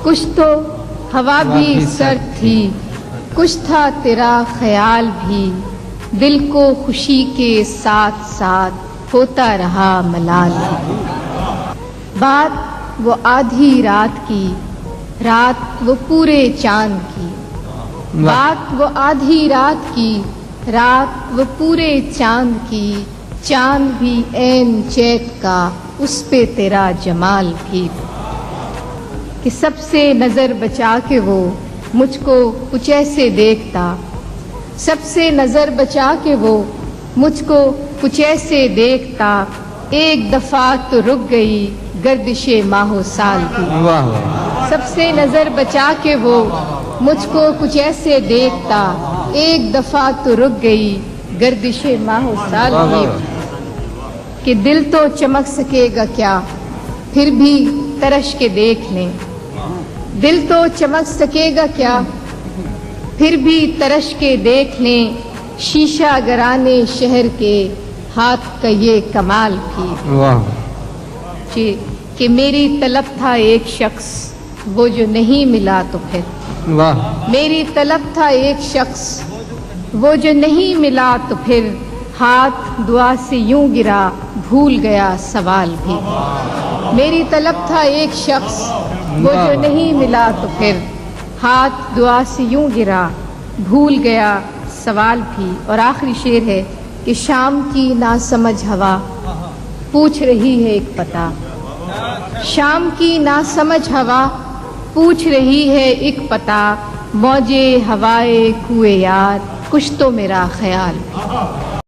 کچھ تو ہوا بھی سرد تھی، کچھ تھا تیرا خیال بھی، دل کو خوشی کے ساتھ ساتھ ہوتا رہا ملال بھی۔ بات وہ آدھی رات کی، رات وہ پورے چاند کی، بات وہ آدھی رات کی، رات وہ پورے چاند کی، چاند بھی عین چیت کا، اس پہ تیرا جمال بھی۔ کہ سب سے نظر بچا کے وہ مجھ کو کچھ ایسے دیکھتا، سب سے نظر بچا کے وہ مجھ کو کچھ ایسے دیکھتا، ایک دفعہ تو رک گئی گردش ماہ و سال بھی۔ سب سے نظر بچا کے وہ مجھ کو کچھ ایسے دیکھتا، ایک دفعہ تو رک گئی گردش ماہ و سال بھی۔ کہ دل تو چمک سکے گا کیا پھر بھی ترش کے دیکھ لیں، دل تو چمک سکے گا کیا پھر بھی ترش کے دیکھ لیں، شیشہ گرانے شہر کے ہاتھ کا یہ کمال بھی۔ کہ میری طلب تھا ایک شخص وہ جو نہیں ملا تو پھر، میری طلب تھا ایک شخص وہ جو نہیں ملا تو پھر، ہاتھ دعا سے یوں گرا بھول گیا سوال بھی۔ میری طلب تھا ایک شخص وہ جو نہیں ملا تو پھر، ہاتھ دعا سے یوں گرا بھول گیا سوال بھی۔ اور آخری شعر ہے کہ شام کی ناسمجھ ہوا پوچھ رہی ہے ایک پتہ، شام کی ناسمجھ ہوا پوچھ رہی ہے ایک پتہ، موجے ہوائے کوئے یار کچھ تو میرا خیال۔